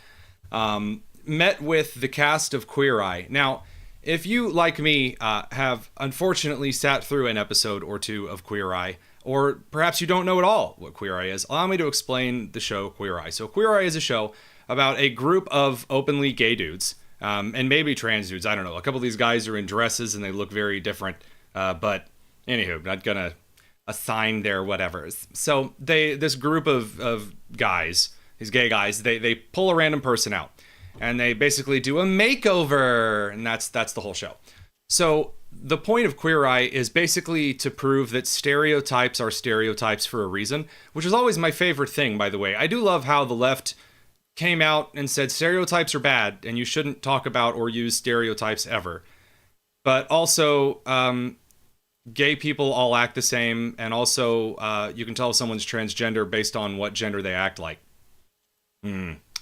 met with the cast of Queer Eye. Now, if you, like me, have unfortunately sat through an episode or two of Queer Eye, or perhaps you don't know at all what Queer Eye is, allow me to explain the show Queer Eye. So Queer Eye is a show about a group of openly gay dudes, and maybe trans dudes, I don't know. A couple of these guys are in dresses and they look very different, but anywho, not gonna assign their whatevers. So this group of guys, these gay guys, they pull a random person out and they basically do a makeover, and that's the whole show. So the point of Queer Eye is basically to prove that stereotypes are stereotypes for a reason, which is always my favorite thing, by the way. I do love how the left came out and said stereotypes are bad and you shouldn't talk about or use stereotypes ever. But also, gay people all act the same, and also you can tell if someone's transgender based on what gender they act like.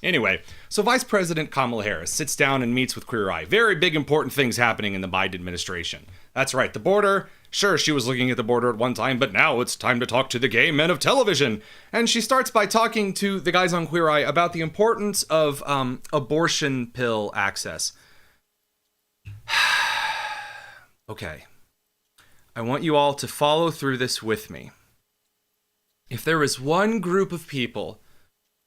Anyway, so Vice President Kamala Harris sits down and meets with Queer Eye. Very big, important things happening in the Biden administration. That's right, the border. Sure, she was looking at the border at one time, but now it's time to talk to the gay men of television. And she starts by talking to the guys on Queer Eye about the importance of abortion pill access. Okay. I want you all to follow through this with me. If there is one group of people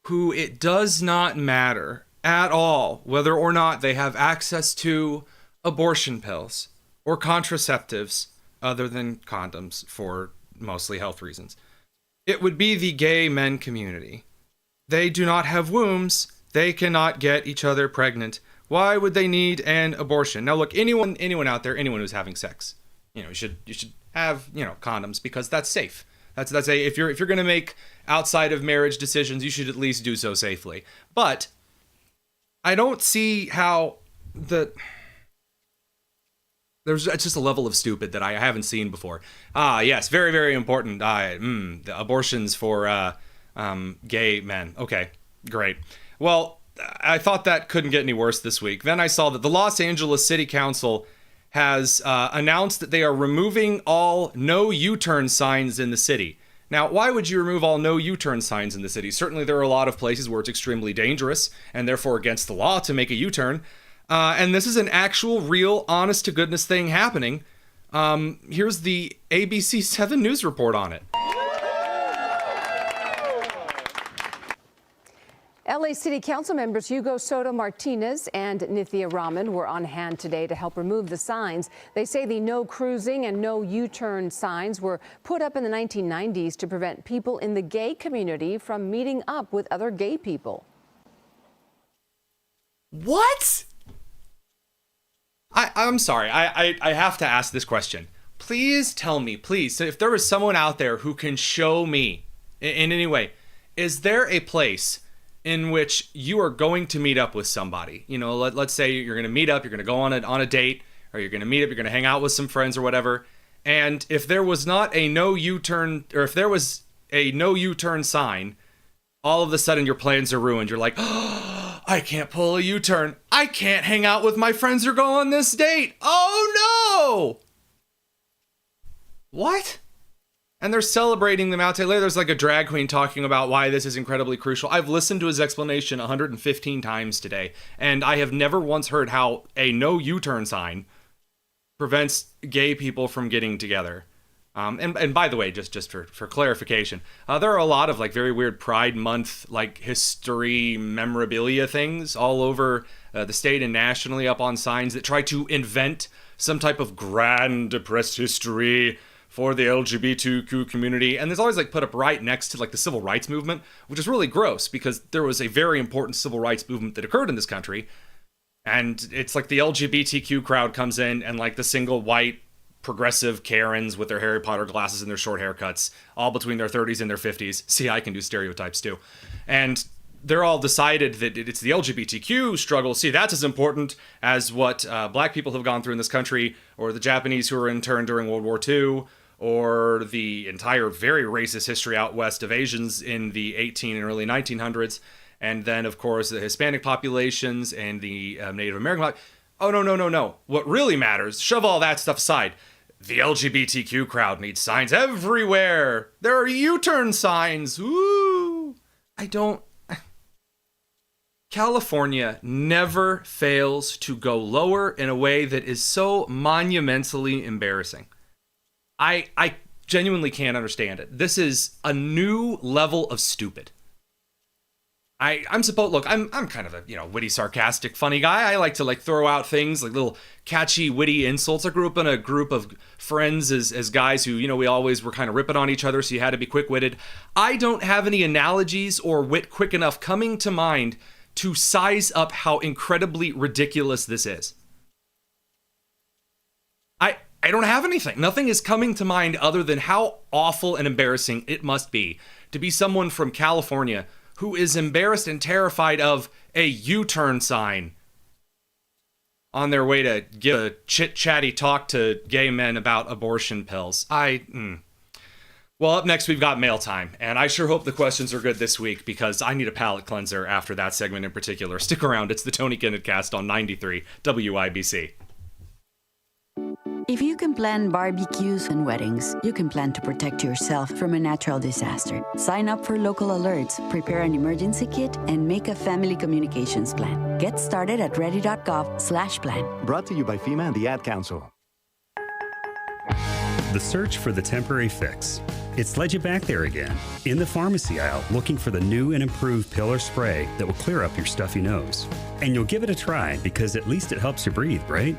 who it does not matter at all whether or not they have access to abortion pills or contraceptives other than condoms for mostly health reasons, it would be the gay men community. They do not have wombs. They cannot get each other pregnant. Why would they need an abortion? Now, look, anyone out there, anyone who's having sex, you should have, condoms, because that's safe. That's if you're going to make outside of marriage decisions, you should at least do so safely. But I don't see how it's just a level of stupid that I haven't seen before. Yes, very, very important. The abortions for gay men. Okay, great. Well, I thought that couldn't get any worse this week. Then I saw that the Los Angeles City Council has announced that they are removing all no U-turn signs in the city. Now, why would you remove all no U-turn signs in the city? Certainly there are a lot of places where it's extremely dangerous and therefore against the law to make a U-turn. And this is an actual, real, honest-to-goodness thing happening. Here's the ABC 7 News report on it. LA City Council members Hugo Soto Martinez and Nithya Raman were on hand today to help remove the signs. They say the no cruising and no U-turn signs were put up in the 1990s to prevent people in the gay community from meeting up with other gay people. What? I'm sorry. I have to ask this question. Please tell me, please. So if there is someone out there who can show me in any way, is there a place in which you are going to meet up with somebody? Let's say you're going to meet up, you're going to go on a date, or you're going to meet up, you're going to hang out with some friends or whatever. And if there was not a no U-turn, or if there was a no U-turn sign, all of a sudden your plans are ruined. You're like, oh, I can't pull a U-turn. I can't hang out with my friends or go on this date. Oh no! What? And they're celebrating them out later. There's like a drag queen talking about why this is incredibly crucial. I've listened to his explanation 115 times today, and I have never once heard how a no U-turn sign prevents gay people from getting together. And by the way, just for clarification, there are a lot of like very weird Pride Month like history memorabilia things all over the state and nationally up on signs that try to invent some type of grand oppressed history for the LGBTQ community, and there's always like put up right next to like the civil rights movement, which is really gross because there was a very important civil rights movement that occurred in this country, and it's like the LGBTQ crowd comes in and like the single white progressive Karens with their Harry Potter glasses and their short haircuts, all between their 30s and their 50s. See, I can do stereotypes too. And they're all decided that it's the LGBTQ struggle. See, that's as important as what black people have gone through in this country, or the Japanese who were interned during World War II, or the entire very racist history out west of Asians in the 18 and early 1900s. And then, of course, the Hispanic populations and the Native American population. Oh, no. What really matters, shove all that stuff aside. The LGBTQ crowd needs signs everywhere. There are U-turn signs. Woo! California never fails to go lower in a way that is so monumentally embarrassing. I genuinely can't understand it. This is a new level of stupid. I'm kind of a, witty, sarcastic, funny guy. I like to throw out things like little catchy, witty insults. I grew up in a group of friends as guys who, we always were kind of ripping on each other, so you had to be quick-witted. I don't have any analogies or wit quick enough coming to mind to size up how incredibly ridiculous this is. I don't have anything. Nothing is coming to mind other than how awful and embarrassing it must be to be someone from California who is embarrassed and terrified of a U-turn sign on their way to give a chit-chatty talk to gay men about abortion pills. Well, up next, we've got mail time, and I sure hope the questions are good this week because I need a palate cleanser after that segment in particular. Stick around. It's the Tony Kinnett Cast on 93 WIBC. If you can plan barbecues and weddings, you can plan to protect yourself from a natural disaster. Sign up for local alerts, prepare an emergency kit, and make a family communications plan. Get started at ready.gov/plan. Brought to you by FEMA and the Ad Council. The search for the temporary fix. It's led you back there again, in the pharmacy aisle, looking for the new and improved pill or spray that will clear up your stuffy nose. And you'll give it a try because at least it helps you breathe, right?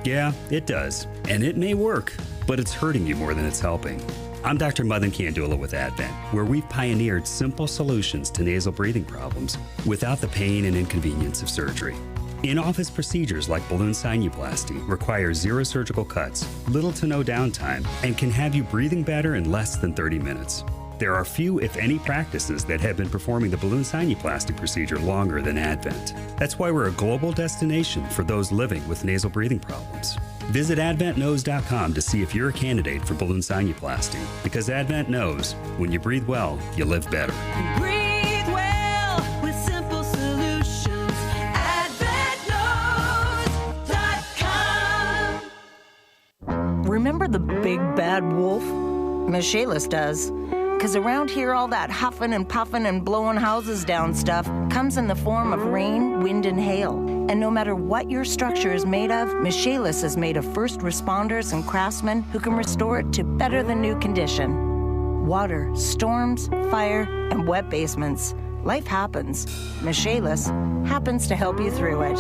Yeah, it does. And it may work, but it's hurting you more than it's helping. I'm Dr. Madan Kandula with Advent, where we've pioneered simple solutions to nasal breathing problems without the pain and inconvenience of surgery. In-office procedures like balloon sinuplasty require 0 surgical cuts, little to no downtime, and can have you breathing better in less than 30 minutes. There are few, if any, practices that have been performing the balloon sinuplasty procedure longer than Advent. That's why we're a global destination for those living with nasal breathing problems. Visit AdventKnows.com to see if you're a candidate for balloon sinuplasty, because Advent knows when you breathe well, you live better. Breathe well with simple solutions. AdventKnows.com. Remember the big bad wolf? Michaelis does. Because around here, all that huffing and puffing and blowing houses down stuff comes in the form of rain, wind, and hail. And no matter what your structure is made of, Michaelis is made of first responders and craftsmen who can restore it to better than new condition. Water, storms, fire, and wet basements. Life happens. Michaelis happens to help you through it.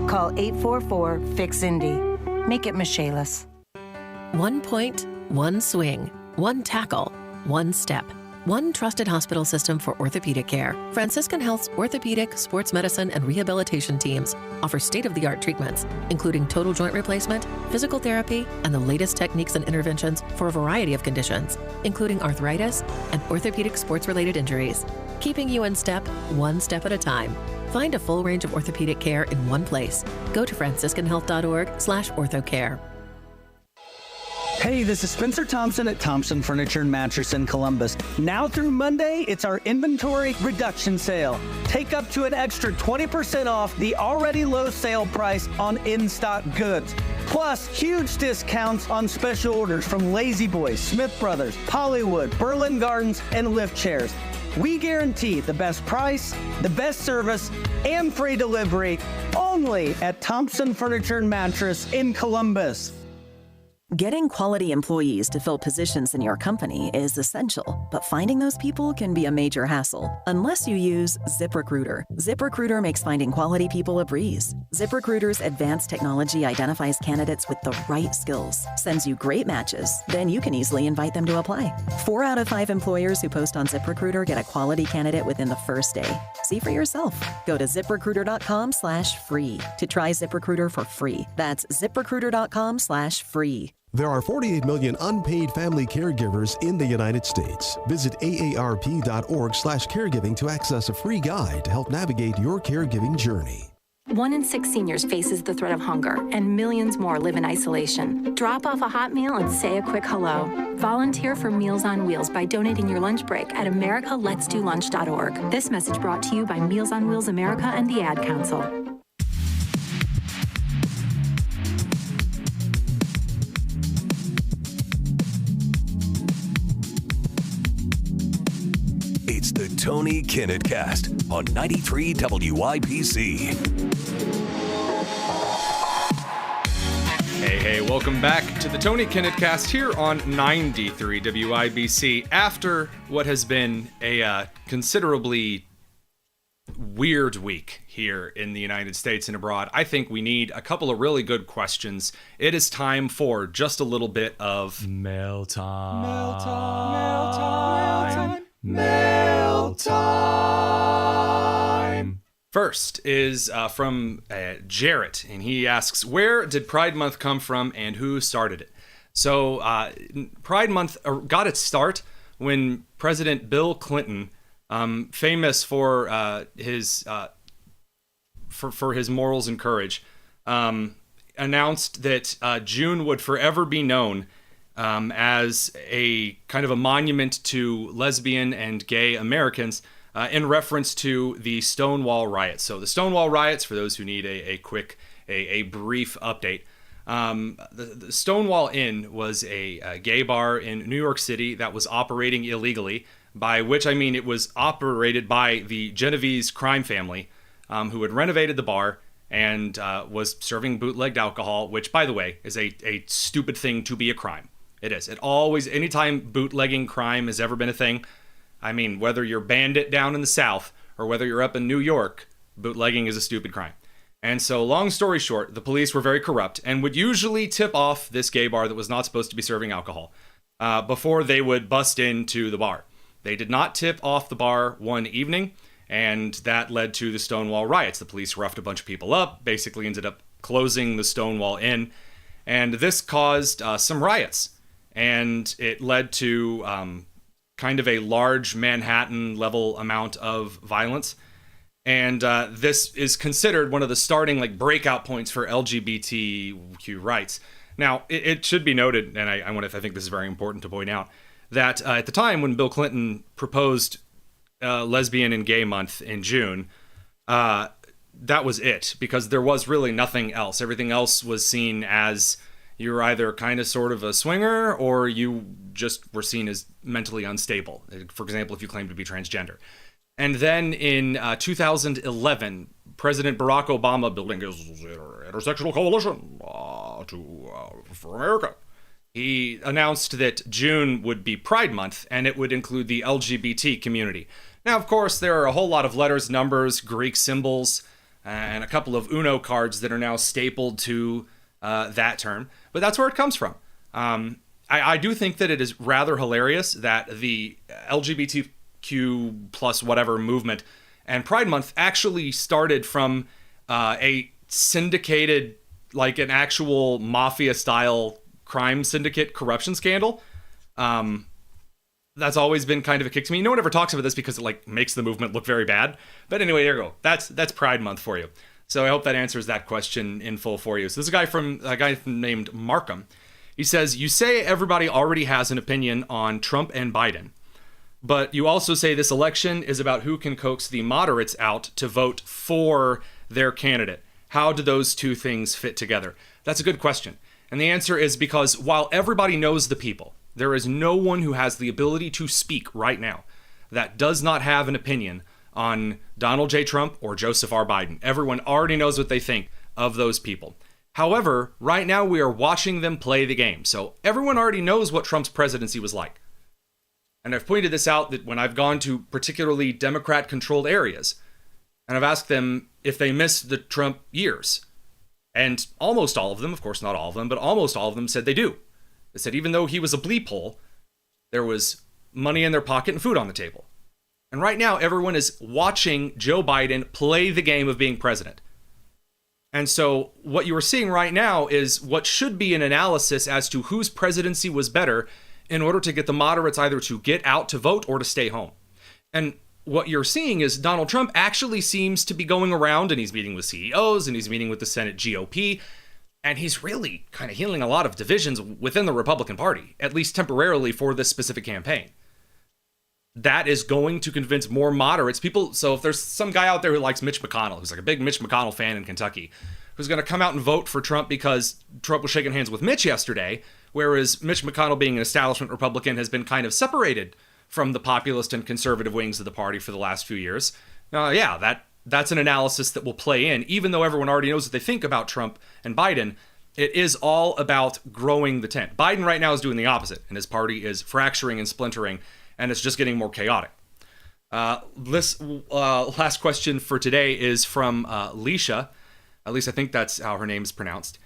Call 844-FIX-INDY. Make it Michaelis. 1 point, 1 swing, 1 tackle, 1 step. 1 trusted hospital system for orthopedic care. Franciscan Health's orthopedic, sports medicine, and rehabilitation teams offer state-of-the-art treatments, including total joint replacement, physical therapy, and the latest techniques and interventions for a variety of conditions, including arthritis and orthopedic sports-related injuries, keeping you in step, 1 step at a time. Find a full range of orthopedic care in one place. Go to franciscanhealth.org/orthocare. Hey, this is Spencer Thompson at Thompson Furniture and Mattress in Columbus. Now through Monday, it's our inventory reduction sale. Take up to an extra 20% off the already low sale price on in-stock goods. Plus, huge discounts on special orders from Lazy Boy, Smith Brothers, Hollywood, Berlin Gardens, and Lift Chairs. We guarantee the best price, the best service, and free delivery only at Thompson Furniture and Mattress in Columbus. Getting quality employees to fill positions in your company is essential, but finding those people can be a major hassle unless you use ZipRecruiter. ZipRecruiter makes finding quality people a breeze. ZipRecruiter's advanced technology identifies candidates with the right skills, sends you great matches, then you can easily invite them to apply. 4 out of 5 employers who post on ZipRecruiter get a quality candidate within the first day. See for yourself. Go to ZipRecruiter.com/free to try ZipRecruiter for free. That's ZipRecruiter.com/free. There are 48 million unpaid family caregivers in the United States. Visit aarp.org/caregiving to access a free guide to help navigate your caregiving journey. 1 in 6 seniors faces the threat of hunger, and millions more live in isolation. Drop off a hot meal and say a quick hello. Volunteer for Meals on Wheels by donating your lunch break at americaletsdolunch.org. This message brought to you by Meals on Wheels America and the Ad Council. Tony Kinnett Cast on 93 WIBC. Hey, welcome back to the Tony Kinnett Cast here on 93 WIBC. After what has been a considerably weird week here in the United States and abroad, I think we need a couple of really good questions. It is time for just a little bit of mail time. First is from Jarrett, and he asks, where did Pride Month come from and who started it? So Pride Month got its start when President Bill Clinton, famous for his morals and courage, announced that June would forever be known as a kind of a monument to lesbian and gay Americans, in reference to the Stonewall riots. So the Stonewall riots, for those who need a brief update, the Stonewall Inn was a gay bar in New York City that was operating illegally, by which I mean it was operated by the Genovese crime family, who had renovated the bar and was serving bootlegged alcohol, which, by the way, is a stupid thing to be a crime. It is. It always, anytime bootlegging crime has ever been a thing, I mean, whether you're Bandit down in the South or whether you're up in New York, bootlegging is a stupid crime. And so, long story short, the police were very corrupt and would usually tip off this gay bar that was not supposed to be serving alcohol before they would bust into the bar. They did not tip off the bar one evening, and that led to the Stonewall riots. The police roughed a bunch of people up, basically ended up closing the Stonewall Inn, and this caused some riots. And it led to kind of a large Manhattan level amount of violence. And this is considered one of the starting breakout points for LGBTQ rights. Now, it should be noted, and I think this is very important to point out, that at the time when Bill Clinton proposed Lesbian and Gay Month in June, that was it, because there was really nothing else. Everything else was seen as you're either kind of sort of a swinger or you just were seen as mentally unstable. For example, if you claim to be transgender. And then in 2011, President Barack Obama, building his intersectional coalition for America, he announced that June would be Pride Month and it would include the LGBT community. Now, of course, there are a whole lot of letters, numbers, Greek symbols, and a couple of Uno cards that are now stapled to that term, but that's where it comes from. I do think that it is rather hilarious that the LGBTQ plus whatever movement and Pride Month actually started from a syndicated, an actual mafia-style crime syndicate corruption scandal. That's always been kind of a kick to me. No one ever talks about this because it makes the movement look very bad. But anyway, there you go. That's Pride Month for you. So I hope that answers that question in full for you. So this is a guy named Markham. He says, you say everybody already has an opinion on Trump and Biden, but you also say this election is about who can coax the moderates out to vote for their candidate. How do those two things fit together? That's a good question. And the answer is because while everybody knows the people, there is no one who has the ability to speak right now that does not have an opinion on Donald J. Trump or Joseph R. Biden. Everyone already knows what they think of those people. However, right now we are watching them play the game. So everyone already knows what Trump's presidency was like. And I've pointed this out that when I've gone to particularly Democrat-controlled areas, and I've asked them if they miss the Trump years. And almost all of them, of course not all of them, but almost all of them said they do. They said even though he was a bleep hole, there was money in their pocket and food on the table. And right now, everyone is watching Joe Biden play the game of being president. And so what you are seeing right now is what should be an analysis as to whose presidency was better in order to get the moderates either to get out to vote or to stay home. And what you're seeing is Donald Trump actually seems to be going around and he's meeting with CEOs and he's meeting with the Senate GOP. And he's really kind of healing a lot of divisions within the Republican Party, at least temporarily for this specific campaign. That is going to convince more moderates people. So if there's some guy out there who likes Mitch McConnell, who's a big Mitch McConnell fan in Kentucky, who's going to come out and vote for Trump because Trump was shaking hands with Mitch yesterday, whereas Mitch McConnell, being an establishment Republican, has been kind of separated from the populist and conservative wings of the party for the last few years. That's an analysis that will play in, even though everyone already knows what they think about Trump and Biden. It is all about growing the tent. Biden right now is doing the opposite, and his party is fracturing and splintering, and it's just getting more chaotic. This last question for today is from Leisha. At least I think that's how her name is pronounced.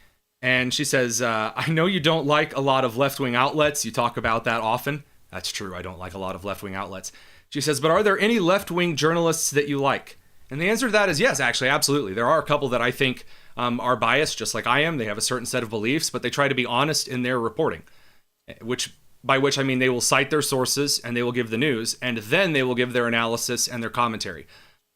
And she says, I know you don't like a lot of left-wing outlets. You talk about that often. That's true. I don't like a lot of left-wing outlets. She says, but are there any left-wing journalists that you like? And the answer to that is yes, actually, absolutely. There are a couple that I think are biased, just like I am. They have a certain set of beliefs, but they try to be honest in their reporting, by which I mean they will cite their sources and they will give the news, and then they will give their analysis and their commentary.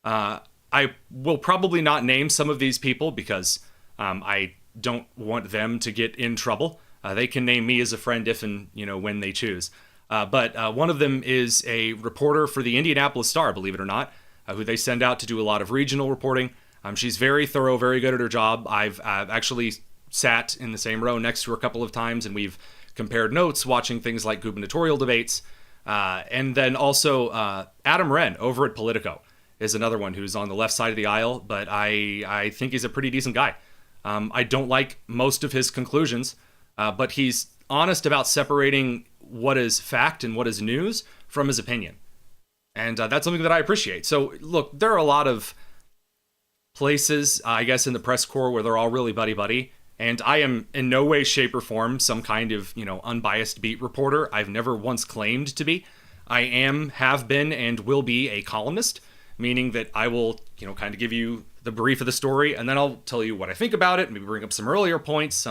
I will probably not name some of these people because I don't want them to get in trouble. They can name me as a friend if and when they choose. But one of them is a reporter for the Indianapolis Star, believe it or not, who they send out to do a lot of regional reporting. She's very thorough, very good at her job. I've actually sat in the same row next to her a couple of times, and we've compared notes watching things like gubernatorial debates. And then also Adam Wren over at Politico is another one who's on the left side of the aisle, but I think he's a pretty decent guy. I don't like most of his conclusions, but he's honest about separating what is fact and what is news from his opinion. And that's something that I appreciate. So, look, there are a lot of places, I guess, in the press corps where they're all really buddy-buddy. And I am in no way, shape, or form some kind of, unbiased beat reporter. I've never once claimed to be. I have been, and will be a columnist, meaning that I will, kind of give you the brief of the story, and then I'll tell you what I think about it, maybe bring up some earlier points,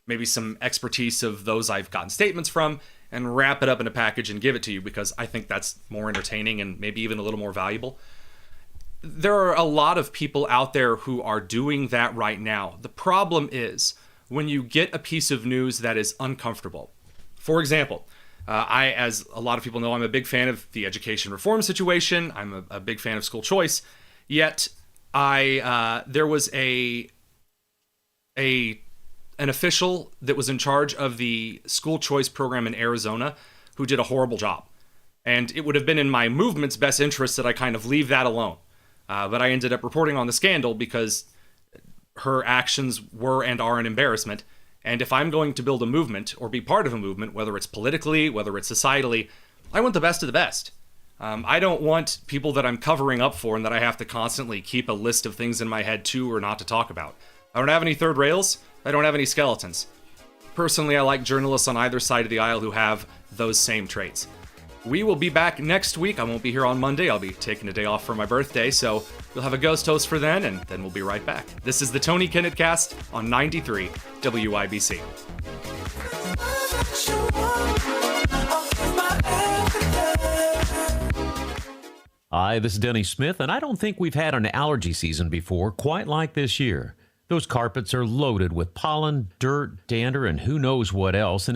maybe some expertise of those I've gotten statements from, and wrap it up in a package and give it to you because I think that's more entertaining and maybe even a little more valuable. There are a lot of people out there who are doing that right now. The problem is when you get a piece of news that is uncomfortable. For example, as a lot of people know, I'm a big fan of the education reform situation. I'm a big fan of school choice. Yet, there was an official that was in charge of the school choice program in Arizona who did a horrible job. And it would have been in my movement's best interest that I kind of leave that alone. But I ended up reporting on the scandal because her actions were and are an embarrassment. And if I'm going to build a movement or be part of a movement, whether it's politically, whether it's societally, I want the best of the best. I don't want people that I'm covering up for and that I have to constantly keep a list of things in my head to or not to talk about. I don't have any third rails. I don't have any skeletons. Personally, I like journalists on either side of the aisle who have those same traits. We will be back next week. I won't be here on Monday. I'll be taking a day off for my birthday, so we'll have a ghost host for then, and then we'll be right back. This is the Tony Kinnett Cast on 93 WIBC. Hi, this is Denny Smith, and I don't think we've had an allergy season before quite like this year. Those carpets are loaded with pollen, dirt, dander, and who knows what else, and